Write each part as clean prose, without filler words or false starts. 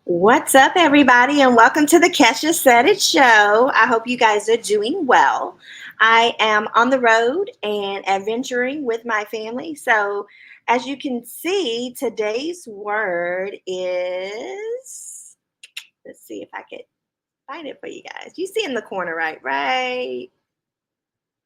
What's up, everybody, and welcome to the Kesha Said It Show. I hope you guys are doing well. I am on the road and adventuring with my family. So, as you can see, today's word is, let's see if I could find it for you guys. You see in the corner, right? Right.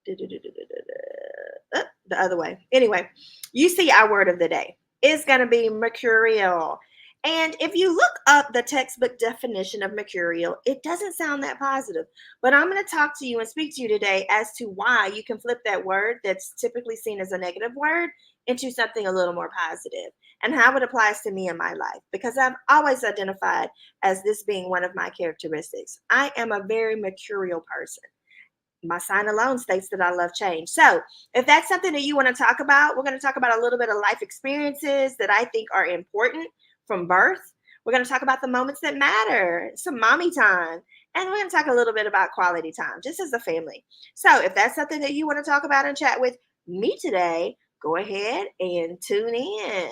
The other way. Anyway, you see our word of the day. It's going to be mercurial. And if you look up the textbook definition of mercurial, it doesn't sound that positive. But I'm going to talk to you and speak to you today as to why you can flip that word that's typically seen as a negative word into something a little more positive and how it applies to me in my life. Because I've always identified as this being one of my characteristics. I am a very mercurial person. My sign alone states that I love change. So, if that's something that you want to talk about, we're going to talk about a little bit of life experiences that I think are important from birth. We're going to talk about the moments that matter, some mommy time, and we're going to talk a little bit about quality time, just as a family. So, if that's something that you want to talk about and chat with me today, go ahead and tune in.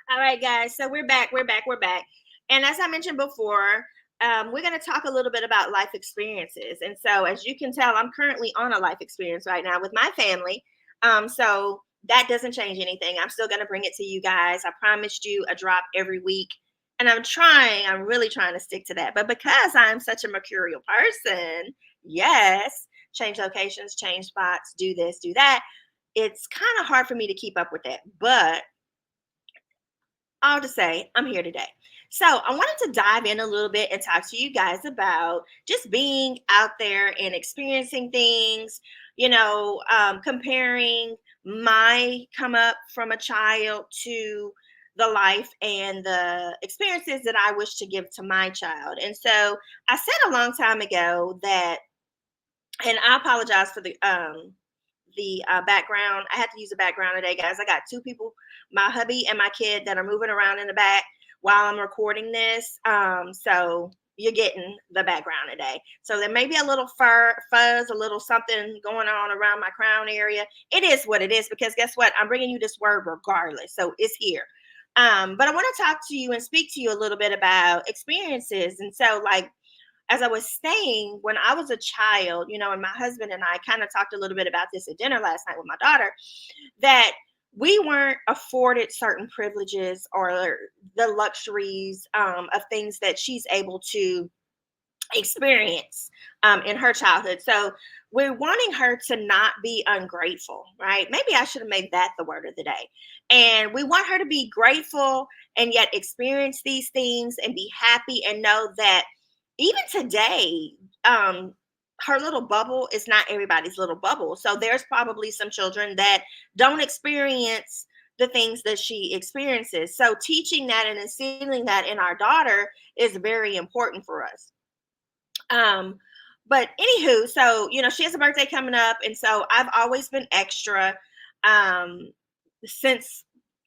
All right, guys. So we're back. We're back. And as I mentioned before, we're going to talk a little bit about life experiences. And so, as you can tell, I'm currently on a life experience right now with my family. So that doesn't change anything. I'm still going to bring it to you guys. I promised you a drop every week. And I'm really trying to stick to that. But because I'm such a mercurial person, yes, change locations, change spots, do this, do that. It's kind of hard for me to keep up with that. But all to say, I'm here today. So, I wanted to dive in a little bit and talk to you guys about just being out there and experiencing things, comparing my come up from a child to the life and the experiences that I wish to give to my child. And so, I said a long time ago that, and I apologize for the background. I had to use a background today, guys. I got two people, my hubby and my kid, that are moving around in the back while I'm recording this. So you're getting the background today. So there may be a little fuzz, a little something going on around my crown area. It is what it is because guess what? I'm bringing you this word regardless. So it's here. But I want to talk to you and speak to you a little bit about experiences. And so, like, as I was saying, when I was a child, and my husband and I kind of talked a little bit about this at dinner last night with my daughter, that we weren't afforded certain privileges or the luxuries of things that she's able to experience in her childhood. So we're wanting her to not be ungrateful, right? Maybe I should have made that the word of the day. And we want her to be grateful and yet experience these things and be happy and know that even today, her little bubble is not everybody's little bubble. So there's probably some children that don't experience the things that she experiences. So teaching that and instilling that in our daughter is very important for us. Um, but anywho, so she has a birthday coming up, and so I've always been extra um, since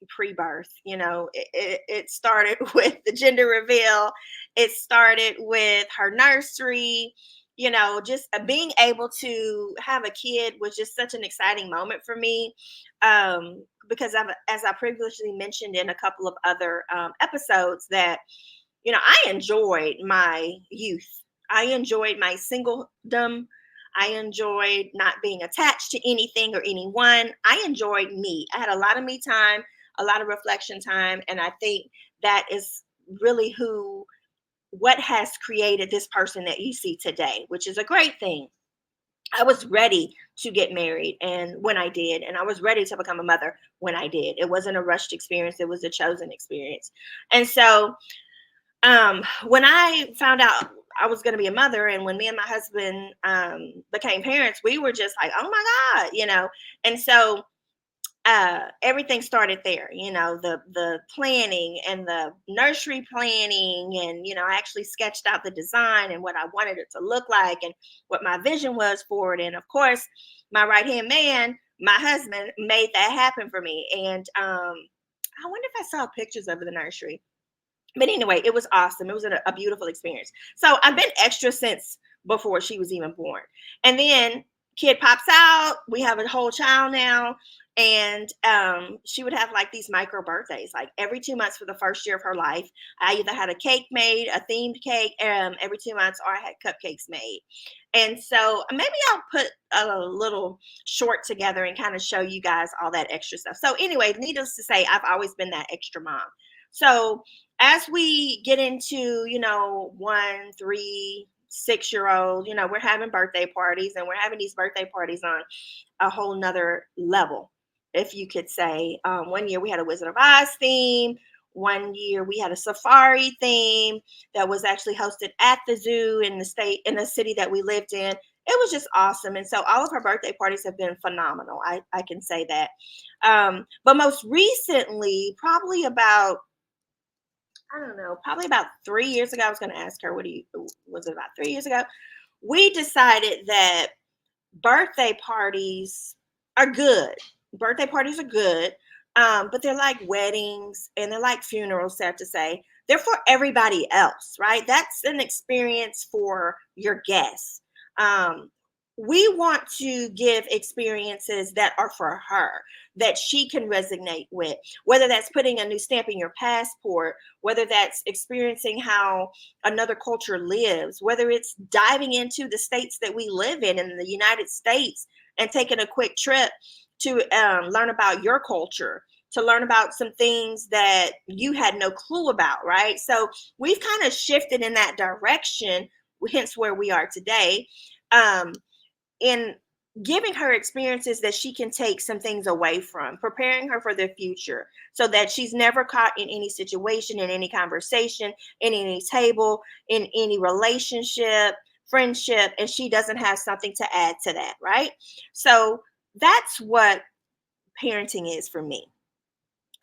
pre-birth. It started with the gender reveal. It started with her nursery. Just being able to have a kid was just such an exciting moment for me. Because as I previously mentioned in a couple of other episodes, that I enjoyed my youth. I enjoyed my singledom. I enjoyed not being attached to anything or anyone. I enjoyed me. I had a lot of me time, a lot of reflection time. And I think that is really what has created this person that you see today, which is a great thing. I was ready to get married, and when I did, and I was ready to become a mother when I did. It wasn't a rushed experience, it was a chosen experience. And so when I found out I was going to be a mother, and when me and my husband became parents, we were just like, oh my God, And so everything started there, the planning and the nursery planning, and I actually sketched out the design and what I wanted it to look like and what my vision was for it. And of course, my right hand man, my husband, made that happen for me. And I wonder if I saw pictures of the nursery, but anyway, it was awesome. It was a beautiful experience. So I've been extra since before she was even born. And then kid pops out. We have a whole child now. And she would have like these micro birthdays, like every 2 months for the first year of her life. I either had a cake made, a themed cake, every 2 months, or I had cupcakes made. And so maybe I'll put a little short together and kind of show you guys all that extra stuff. So anyway, needless to say, I've always been that extra mom. So as we get into, 1, 3, 6-year-old, we're having birthday parties, and we're having these birthday parties on a whole nother level, if you could say. One year we had a Wizard of Oz theme. One year we had a safari theme that was actually hosted at the zoo in the city that we lived in. It was just awesome. And so all of her birthday parties have been phenomenal. I can say that. But most recently, probably about, I don't know, probably about 3 years ago, I was going to ask her, was it about 3 years ago? We decided that birthday parties are good. Birthday parties are good, but they're like weddings and they're like funerals, sad to say. They're for everybody else, right? That's an experience for your guests. Um, we want to give experiences that are for her, that she can resonate with, whether that's putting a new stamp in your passport, whether that's experiencing how another culture lives, whether it's diving into the states that we live in the United States, and taking a quick trip to learn about your culture, to learn about some things that you had no clue about, right? So we've kind of shifted in that direction, hence where we are today. In giving her experiences that she can take some things away from, preparing her for the future so that she's never caught in any situation, in any conversation, in any table, in any relationship, friendship, and she doesn't have something to add to that, right? So that's what parenting is for me.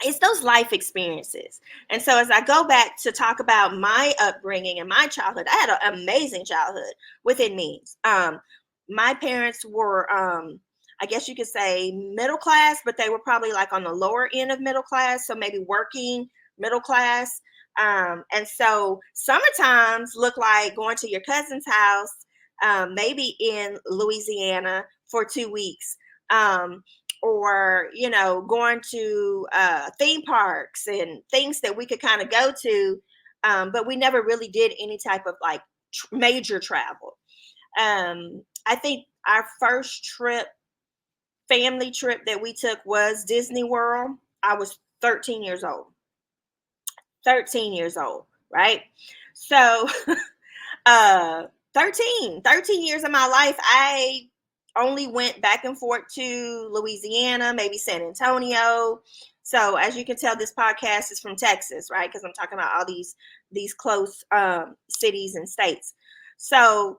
It's those life experiences. And so as I go back to talk about my upbringing and my childhood, I had an amazing childhood within means. My parents were, I guess you could say, middle class, but they were probably like on the lower end of middle class, so maybe working middle class. And so summer times look like going to your cousin's house, maybe in Louisiana for 2 weeks. Or going to theme parks and things that we could kind of go to, but we never really did any type of like major travel. I think our first family trip that we took was Disney World. I was 13 years old. 13 years old, right? So 13 years of my life, I only went back and forth to Louisiana, maybe San Antonio. So as you can tell, this podcast is from Texas, right? Because I'm talking about all these close cities and states. So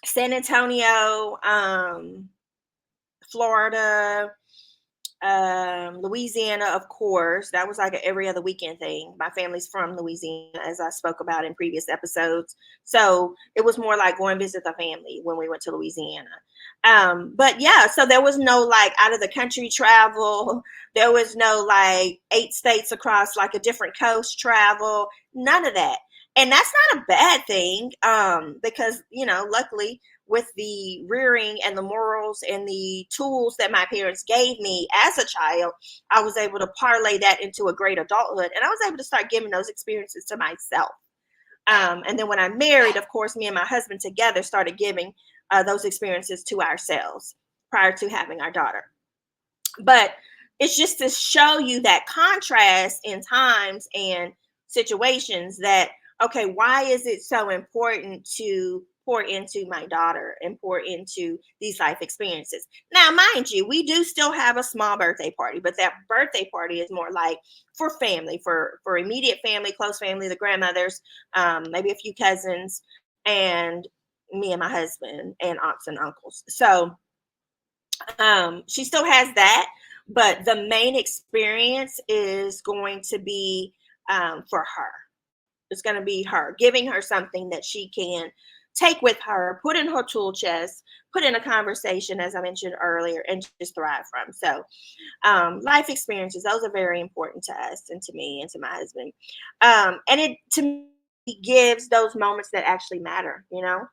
San Antonio, Florida, Louisiana, of course. That was like an every other weekend thing. My family's from Louisiana, as I spoke about in previous episodes. So it was more like going visit the family when we went to Louisiana. But yeah, so there was no like out of the country travel. There was no like 8 states across like a different coast travel. None of that. And that's not a bad thing, because, luckily, with the rearing and the morals and the tools that my parents gave me as a child, I was able to parlay that into a great adulthood. And I was able to start giving those experiences to myself. And then when I married, of course, me and my husband together started giving those experiences to ourselves prior to having our daughter. But it's just to show you that contrast in times and situations that, okay, why is it so important to pour into my daughter and pour into these life experiences. Now, mind you, we do still have a small birthday party, but that birthday party is more like for family, for immediate family, close family, the grandmothers, maybe a few cousins, and me and my husband and aunts and uncles. So she still has that, but the main experience is going to be for her. It's going to be her giving her something that she can take with her, put in her tool chest, put in a conversation, as I mentioned earlier, and just thrive from. So, life experiences, those are very important to us and to me and to my husband. And it, to me, gives those moments that actually matter, you know?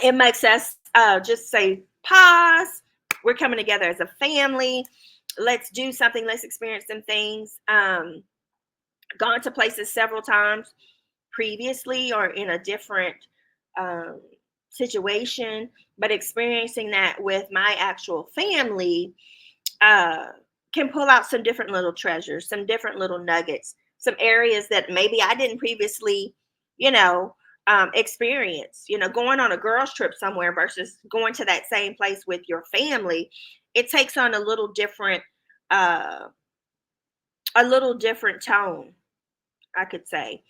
It makes us just say, pause. We're coming together as a family. Let's do something. Let's experience some things. Gone to places several times previously or in a different um, situation, but experiencing that with my actual family uh, can pull out some different little treasures, some different little nuggets, some areas that maybe I didn't previously, you know, experience. You know, going on a girls' trip somewhere versus going to that same place with your family, it takes on uh, a little different tone, I could say.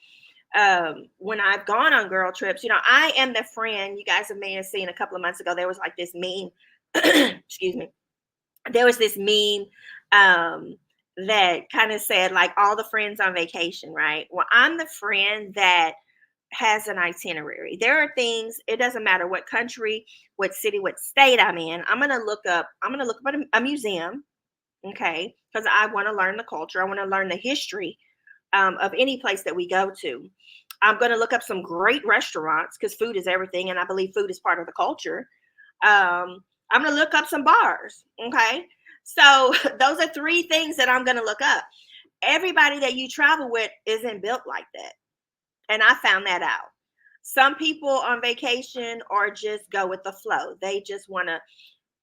When I've gone on girl trips, you know, I am the friend you guys may have seen a couple of months ago. There was like this meme, excuse me. There was this meme um, that kind of said, like, all the friends on vacation, right? Well, I'm the friend that has an itinerary. There are things, it doesn't matter what country, what city, what state I'm in. I'm going to look up at a museum, okay? Because I want to learn the culture. I want to learn the history of any place that we go to. I'm going to look up some great restaurants because food is everything, and I believe food is part of the culture. I'm going to look up some bars. Okay. So those are three things that I'm going to look up. Everybody that you travel with isn't built like that. And I found that out. Some people on vacation or just go with the flow. They just want to,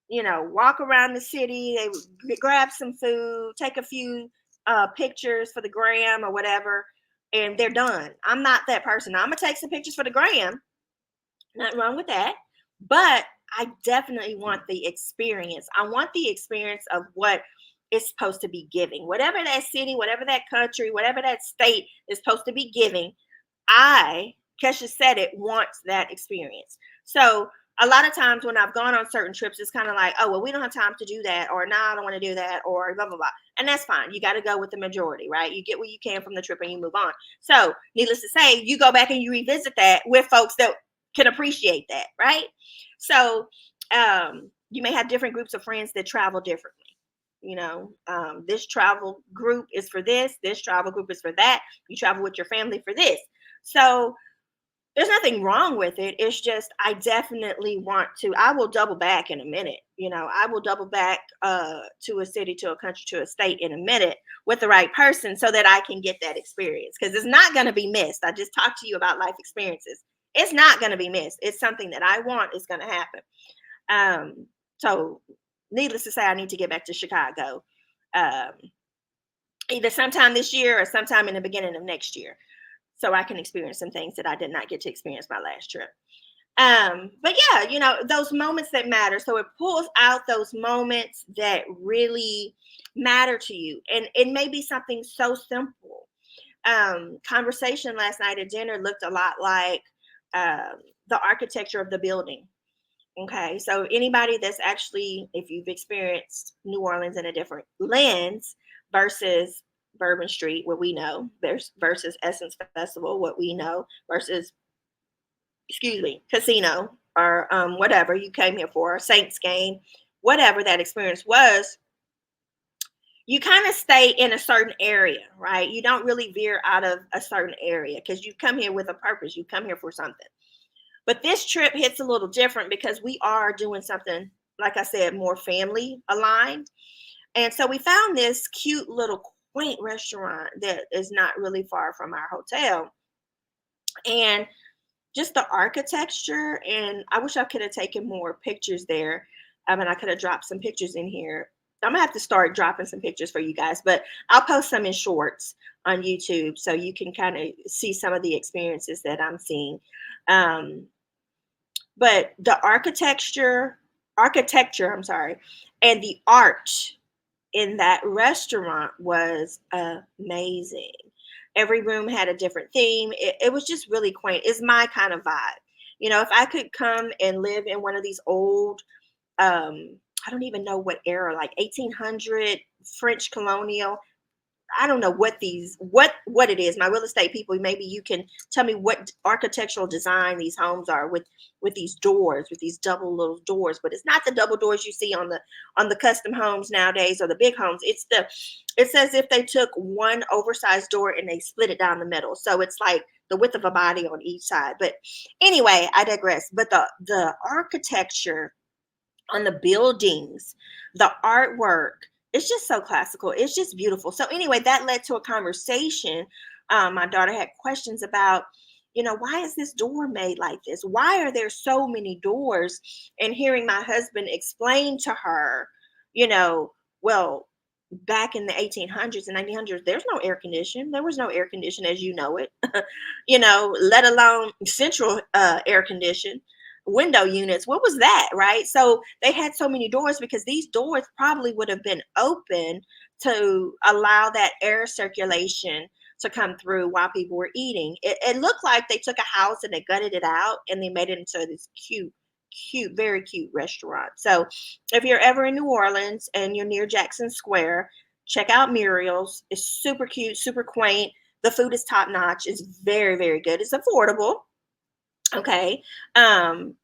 you know, walk around the city, they grab some food, take a few pictures for the gram or whatever, and they're done. I'm not that person. I'm gonna take some pictures for the gram. Nothing wrong with that. But I definitely want the experience. I want the experience of what it's supposed to be giving. Whatever that city, whatever that country, whatever that state is supposed to be giving, I, Kesha said it, wants that experience. So a lot of times when I've gone on certain trips, it's kind of like, oh, well, we don't have time to do that, or no, I don't want to do that, or blah, blah, blah. And that's fine. You got to go with the majority, right? You get what you can from the trip and you move on. So, needless to say, you go back and you revisit that with folks that can appreciate that, right? So, you may have different groups of friends that travel differently. You know, this travel group is for this travel group is for that. You travel with your family for this. So, there's nothing wrong with it. It's just I definitely want to. I will double back in a minute. You know, I will double back to a city, to a country, to a state in a minute with the right person so that I can get that experience because it's not going to be missed. I just talked to you about life experiences. It's not going to be missed. It's something that I want is going to happen. So, needless to say, I need to get back to Chicago um, either sometime this year or sometime in the beginning of next year so I can experience some things that I did not get to experience my last trip. But yeah, you know, those moments that matter. So it pulls out those moments that really matter to you. And it may be something so simple. Conversation last night at dinner looked a lot like the architecture of the building. Okay, so anybody that's actually, if you've experienced New Orleans in a different lens versus Bourbon Street, what we know, there's versus Essence Festival, what we know, versus, excuse me, casino or whatever you came here for, a Saints game, whatever that experience was, you kind of stay in a certain area, right? You don't really veer out of a certain area because you come here with a purpose. You come here for something. But this trip hits a little different because we are doing something, like I said, more family aligned. And so we found this cute little quaint restaurant that is not really far from our hotel. And just the architecture, and I wish I could have taken more pictures there. I mean, I could have dropped some pictures in here. I'm gonna have to start dropping some pictures for you guys, but I'll post some in shorts on YouTube so you can kind of see some of the experiences that I'm seeing. Um, but the architecture, I'm sorry, and the art in that restaurant was amazing. Every room had a different theme. It was just really quaint. It's my kind of vibe. If I could come and live in one of these old, I don't even know what era, like 1800 French colonial. I don't know what it is. My real estate people, maybe you can tell me what architectural design these homes are with these doors, with these double little doors. But it's not the double doors you see on the custom homes nowadays or the big homes. It's as if they took one oversized door and they split it down the middle. So it's like the width of a body on each side. But anyway, I digress. But the architecture on the buildings, the artwork. It's just so classical. It's just beautiful. So anyway, that led to a conversation. My daughter had questions about, why is this door made like this? Why are there so many doors? And hearing my husband explain to her, well, back in the 1800s and 1900s, there's no air conditioning. There was no air conditioning as you know it, let alone central air condition window units. What was that, right? So they had so many doors because these doors probably would have been open to allow that air circulation to come through while people were eating. It looked like they took a house and they gutted it out and they made it into this cute, very cute restaurant. So if you're ever in New Orleans and you're near Jackson Square, check out Muriel's. It's super cute, super quaint. The food is top notch. It's very, very good. It's affordable. Okay. Um,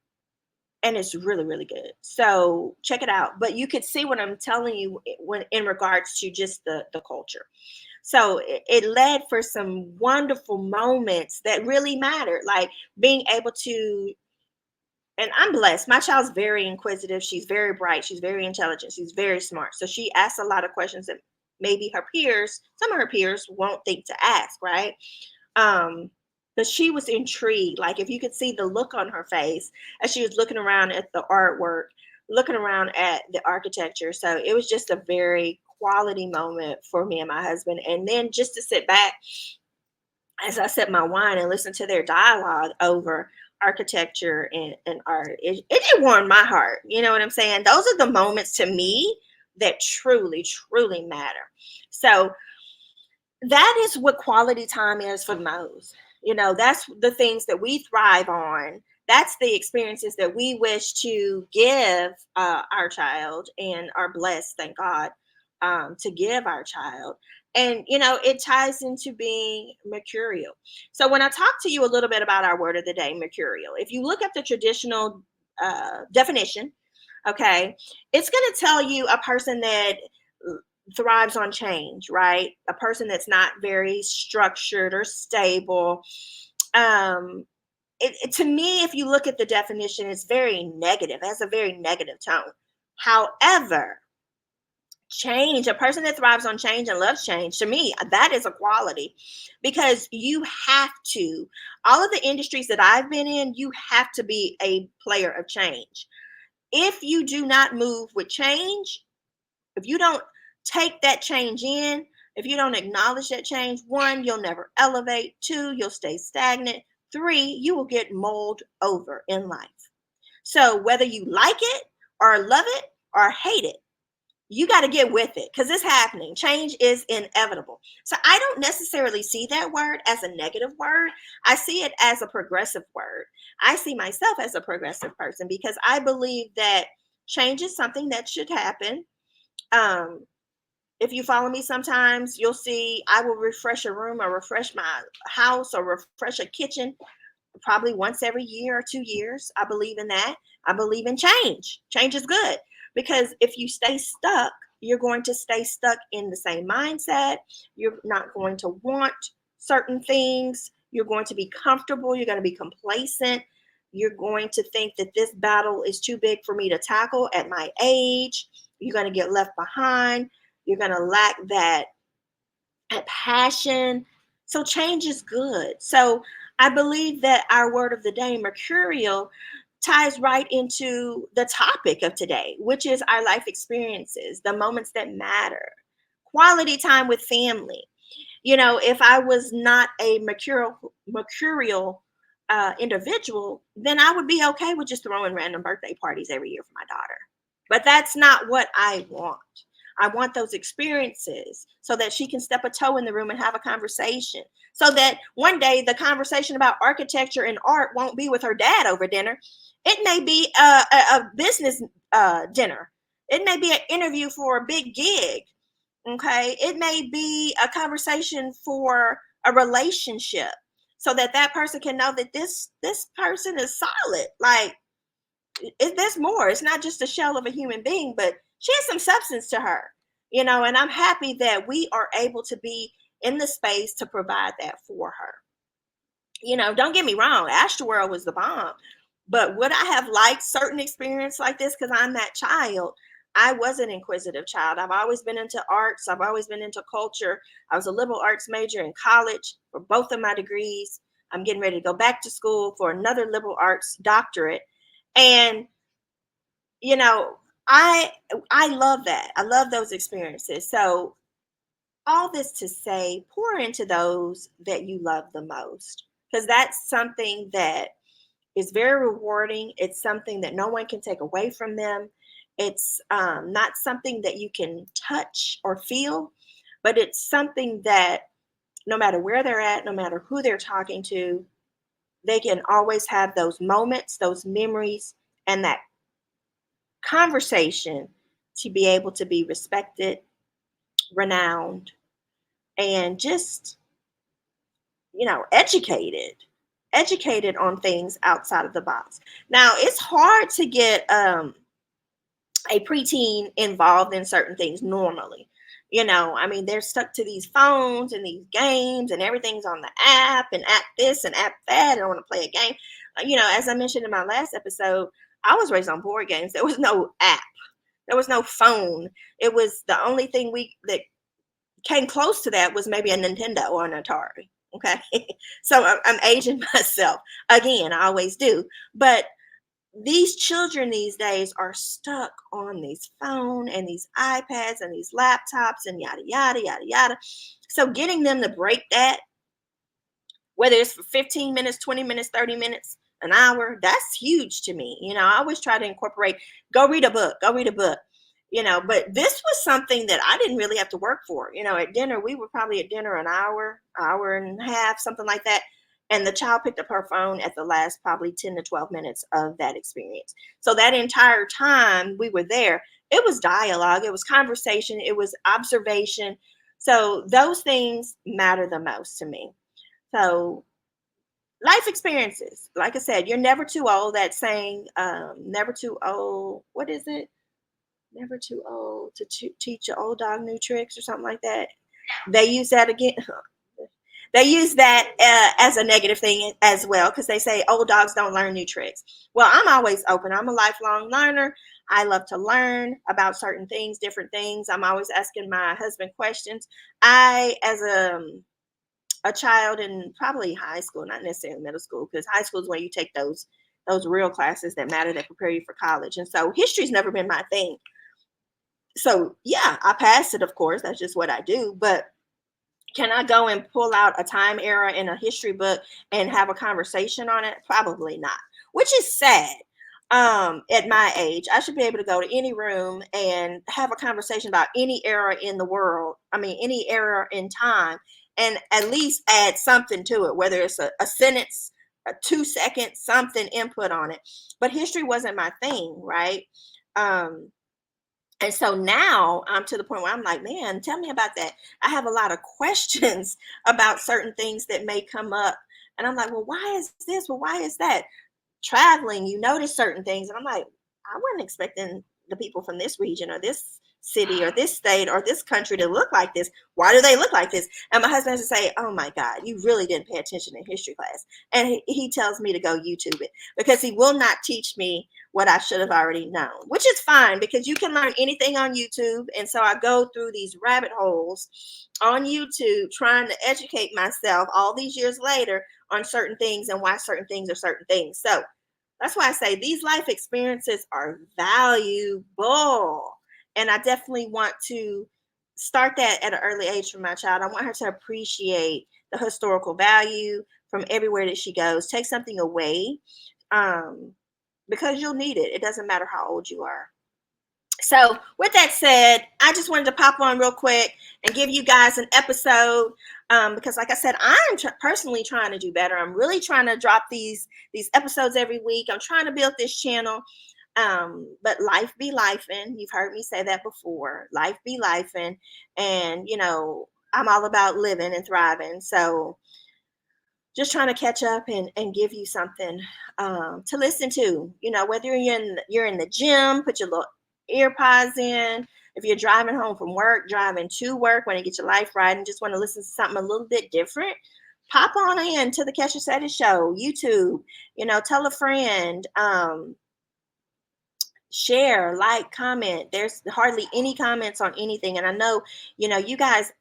and it's really, really good. So check it out. But you could see what I'm telling you when in regards to just the culture. So it led for some wonderful moments that really mattered, like being able to. And I'm blessed. My child's very inquisitive. She's very bright. She's very intelligent. She's very smart. So she asks a lot of questions that maybe some of her peers won't think to ask, right? Um, but she was intrigued. Like if you could see the look on her face as she was looking around at the artwork, looking around at the architecture. So it was just a very quality moment for me and my husband. And then just to sit back as I sip my wine and listen to their dialogue over architecture and art, it warmed my heart. You know what I'm saying? Those are the moments to me that truly, truly matter. So that is what quality time is for most. That's the things that we thrive on. That's the experiences that we wish to give our child and are blessed, thank God, to give our child. And, it ties into being mercurial. So, when I talk to you a little bit about our word of the day, mercurial, if you look at the traditional definition, okay, it's going to tell you a person that thrives on change, right? A person that's not very structured or stable. Um, to me, if you look at the definition, it's very negative. It has a very negative tone. However, change, a person that thrives on change and loves change, to me, that is a quality because you have to, all of the industries that I've been in, you have to be a player of change. If you do not move with change, if you don't take that change in, if you don't acknowledge that change, one, you'll never elevate. Two, you'll stay stagnant. Three, you will get mulled over in life. So whether you like it or love it or hate it, you got to get with it because it's happening. Change is inevitable. So I don't necessarily see that word as a negative word. I see it as a progressive word. I see myself as a progressive person because I believe that change is something that should happen. um if you follow me sometimes you'll see I will refresh a room or refresh my house or refresh a kitchen probably once every year or 2 years. I believe in that. I believe in change is good because if you stay stuck, you're going to stay stuck in the same mindset. You're not going to want certain things. You're going to be comfortable. You're going to be complacent. You're going to think that this battle is too big for me to tackle at my age. You're going to get left behind. You're going to lack that passion. So change is good. So I believe that our word of the day, mercurial, ties right into the topic of today, which is our life experiences, the moments that matter, quality time with family. If I was not a mercurial individual, then I would be okay with just throwing random birthday parties every year for my daughter. But that's not what I want. I want those experiences so that she can step a toe in the room and have a conversation. So that one day the conversation about architecture and art won't be with her dad over dinner. It may be a business dinner. It may be an interview for a big gig. Okay. It may be a conversation for a relationship so that that person can know that this person is solid. Like there's more. It's not just a shell of a human being, but she has some substance to her, and I'm happy that we are able to be in the space to provide that for her. Don't get me wrong, Astroworld was the bomb. But would I have liked certain experience like this because I'm that child? I was an inquisitive child. I've always been into arts. I've always been into culture. I was a liberal arts major in college for both of my degrees. I'm getting ready to go back to school for another liberal arts doctorate. And you know, I I love that. I love those experiences. So all this to say, pour into those that you love the most because that's something that is very rewarding. It's something that no one can take away from them. It's not something that you can touch or feel, but it's something that no matter where they're at, no matter who they're talking to, they can always have those moments, those memories, and that conversation to be able to be respected, renowned, and just, educated on things outside of the box. Now, it's hard to get a preteen involved in certain things normally. I mean, they're stuck to these phones and these games, and everything's on the app and app this and app that. I want to play a game. As I mentioned in my last episode, I was raised on board games. There was no app. There was no phone. It was the only thing we that came close to that was maybe a Nintendo or an Atari. Okay, so I'm aging myself again. I always do, but these children these days are stuck on these phone and these iPads and these laptops and yada yada yada yada. So getting them to break that, whether it's for 15 minutes, 20 minutes, 30 minutes, an hour, that's huge to me. I always try to incorporate, go read a book, go read a book. But this was something that I didn't really have to work for. At dinner, we were probably at dinner an hour and a half, something like that. And the child picked up her phone at the last probably 10 to 12 minutes of that experience. So that entire time we were there, it was dialogue, it was conversation, it was observation. So those things matter the most to me. So life experiences, like I said, you're never too old. That saying, never too old. What is it? Never too old to teach your old dog new tricks or something like that. They use that again. They use that as a negative thing as well because they say old dogs don't learn new tricks. Well, I'm always open. I'm a lifelong learner. I love to learn about certain things, different things. I'm always asking my husband questions. I, as a child in probably high school, not necessarily middle school, because high school is where you take those real classes that matter that prepare you for college. And so history's never been my thing. So yeah, I passed it, of course. That's just what I do. But can I go and pull out a time era in a history book and have a conversation on it? Probably not, which is sad. At my age, I should be able to go to any room and have a conversation about any era in the world. I mean, any era in time, and at least add something to it, whether it's a sentence, a 2 second, something input on it. But history wasn't my thing, right? Um, and so now I'm to the point where I'm like, man, tell me about that. I have a lot of questions about certain things that may come up. And I'm like, well, why is this? Well, why is that? Traveling, you notice certain things. And I'm like, I wasn't expecting the people from this region or this city or this state or this country to look like this. Why do they look like this? And my husband has to say, oh my God, you really didn't pay attention in history class. And he tells me to go YouTube it because he will not teach me what I should have already known, which is fine because you can learn anything on YouTube. And so I go through these rabbit holes on YouTube trying to educate myself all these years later on certain things and why certain things are certain things. So that's why I say these life experiences are valuable. And I definitely want to start that at an early age for my child. I want her to appreciate the historical value, from everywhere that she goes. Take something away, because you'll need it. It doesn't matter how old you are. So, with that said, I just wanted to pop on real quick and give you guys an episode, because, like I said, I'm personally trying to do better. I'm really trying to drop these episodes every week. I'm trying to build this channel, but life be lifing. You've heard me say that before. Life be lifing, and I'm all about living and thriving. So, just trying to catch up and give you something, to listen to. Whether you're in the gym, put your little earpods in. If you're driving home from work, driving to work, want to get your life right, and just want to listen to something a little bit different, pop on in to the Kesha Seti Show YouTube. Tell a friend. Share, like, comment. There's hardly any comments on anything, and I know you guys,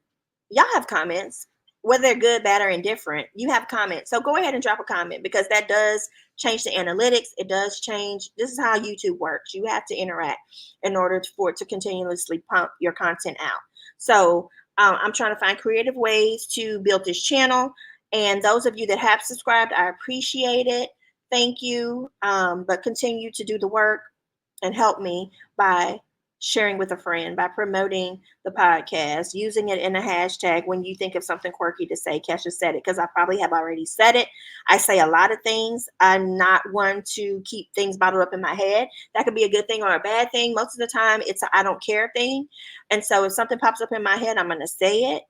y'all have comments, whether they're good, bad, or indifferent. You have comments, so go ahead and drop a comment, because that does change the analytics. It does change. This is how YouTube works. You have to interact in order for it to continuously pump your content out. So I'm trying to find creative ways to build this channel, and those of you that have subscribed, I appreciate it. Thank you. But continue to do the work and help me by sharing with a friend, by promoting the podcast, using it in a hashtag when you think of something quirky to say. Kesha said it, because I probably have already said it. I say a lot of things. I'm not one to keep things bottled up in my head. That could be a good thing or a bad thing. Most of the time, it's a I don't care thing. And so if something pops up in my head, I'm going to say it.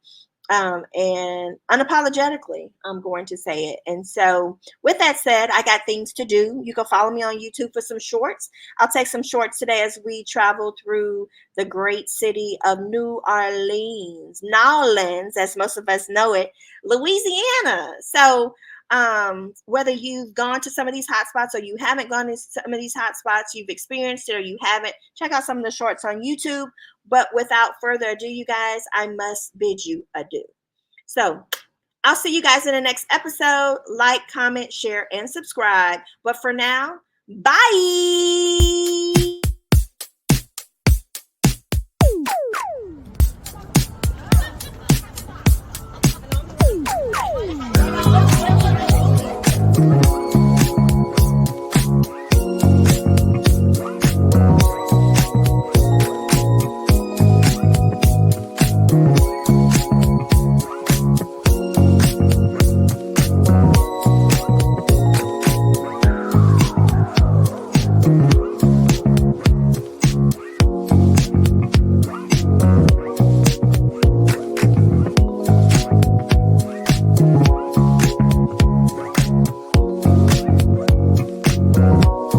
And unapologetically, I'm going to say it. And so, with that said, I got things to do. You can follow me on YouTube for some shorts. I'll take some shorts today as we travel through the great city of New Orleans, as most of us know it, Louisiana. So, whether you've gone to some of these hot spots or you haven't gone to some of these hot spots, you've experienced it or you haven't, check out some of the shorts on YouTube. But without further ado, you guys, I must bid you adieu. So I'll see you guys in the next episode. Like, comment, share, and subscribe. But for now, bye.